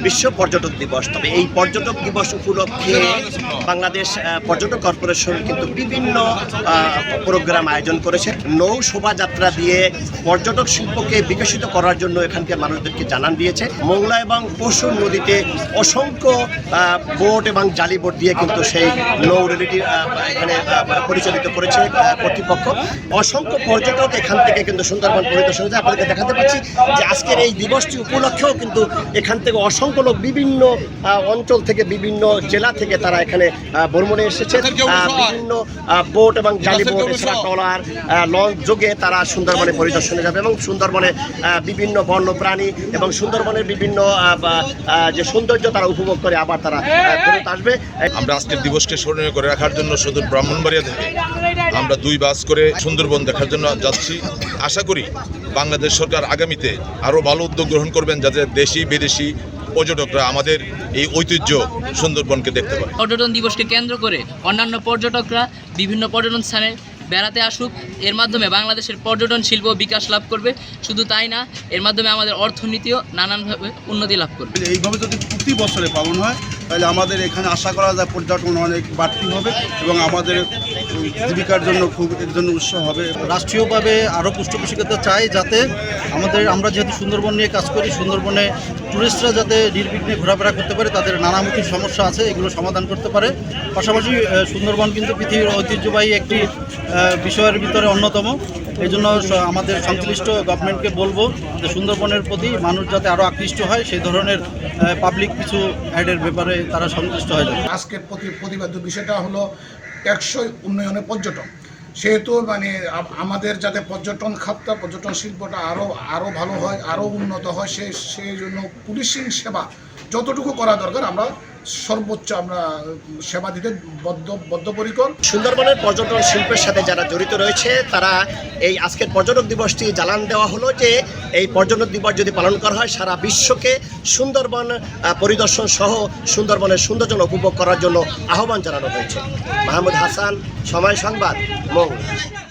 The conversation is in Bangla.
বিশ্ব পর্যটক দিবস। তবে এই পর্যটক দিবস উপলক্ষে বাংলাদেশ পর্যটক কর্পোরেশন কিন্তু বিভিন্ন প্রোগ্রাম আয়োজন করেছে। নৌ শোভাযাত্রা দিয়ে পর্যটক শিল্পকে বিকশিত করার জন্য এখানকার মানুষদেরকে জানান দিয়েছে। মোংলা এবং পশুর নদীতে অসংখ্য বোট এবং জালি বোট দিয়ে কিন্তু সেই নৌ রেলিটি এখানে পরিচালিত করেছে কর্তৃপক্ষ। অসংখ্য পর্যটক এখান থেকে কিন্তু সুন্দরবন পরিদর্শন হয়েছে। আপনাদেরকে দেখাতে পাচ্ছি যে আজকের এই দিবসটি উপলক্ষেও কিন্তু এখান থেকে অসংখ্য লোক বিভিন্ন অঞ্চল থেকে বিভিন্ন জেলা থেকে তারা এখানে ভ্রমণে এসেছে। বিভিন্ন বোট এবং জালি বোট এছাড়া ট্রলার লঞ্চ যোগে তারা সুন্দরবনে পরিদর্শনে যাবে এবং সুন্দরবনে বিভিন্ন বন্য প্রাণী এবং সুন্দরবনের বিভিন্ন যে সৌন্দর্য তারা উপভোগ করে আবার তারা ফেরত আসবে। আমরা আজকের দিবসকে স্মরণীয় করে রাখার জন্য শুধু ব্রাহ্মণবাড়িয়া থেকে আমরা 2 বাস করে সুন্দরবন দেখার জন্য যাচ্ছি। আশা করি বাংলাদেশ সরকার আগামীতে আরও ভালো উদ্যোগ গ্রহণ করবেন যাতে দেশি বিদেশি পর্যটকরা আমাদের এই ঐতিহ্য সুন্দরবনকে দেখতে পারে। পর্যটন দিবসকে কেন্দ্র করে অন্যান্য পর্যটকরা বিভিন্ন পর্যটন স্থানে বেড়াতে আসুক। এর মাধ্যমে বাংলাদেশের পর্যটন শিল্প বিকাশ লাভ করবে। শুধু তাই না, এর মাধ্যমে আমাদের অর্থনীতিও নানানভাবে উন্নতি লাভ করবে। এইভাবে যদি প্রতি বছরে পালন হয় তাহলে আমাদের এখানে আশা করা যায় পর্যটন অনেক বাড়তি হবে এবং আমাদের জীবিকার জন্য খুব এর জন্য উৎস হবে। রাষ্ট্রীয়ভাবে আরও পৃষ্ঠপোষকতা চাই যাতে আমরা যেহেতু সুন্দরবন নিয়ে কাজ করি, সুন্দরবনে টুরিস্টরা যাতে নির্বিঘ্নে ঘোরাফেরা করতে পারে, তাদের নানামুখী সমস্যা আছে এগুলো সমাধান করতে পারে। পাশাপাশি সুন্দরবন কিন্তু পৃথিবীর ঐতিহ্যবাহী একটি বিষয়ের ভিতরে অন্যতম। এই জন্য আমাদের সংশ্লিষ্ট গভর্নমেন্টকে বলবো যে সুন্দরবনের প্রতি মানুষ যাতে আরও আকৃষ্ট হয় সেই ধরনের পাবলিক কিছু অ্যাডের ব্যাপারে তারা সংশ্লিষ্ট হয়ে যাবে। আজকের প্রতিবাদ্য বিষয়টা হলো টেকসই উন্নয়নে পর্যটন। সেহেতু আমাদের যাতে পর্যটন খাতটা পর্যটন শিল্পটা আরও ভালো হয়, আরও উন্নত হয়, সেই জন্য পুলিশিং সেবা যতটুকু করা দরকার আমরা সর্বোচ্চ সেবা দিতে বদ্ধপরিকর। সুন্দরবনের পর্যটন শিল্পের সাথে যারা জড়িত রয়েছে তারা এই আজকের পর্যটক দিবসটি জানান দেওয়া হলো যে এই পর্যটক দিবস যদি পালন করা হয় সারা বিশ্বকে সুন্দরবন পরিদর্শন সহ সুন্দরবনের সৌন্দর্য উপভোগ করার জন্য আহ্বান জানানো হয়েছে। মাহমুদ হাসান, সময় সংবাদ, মোংলা।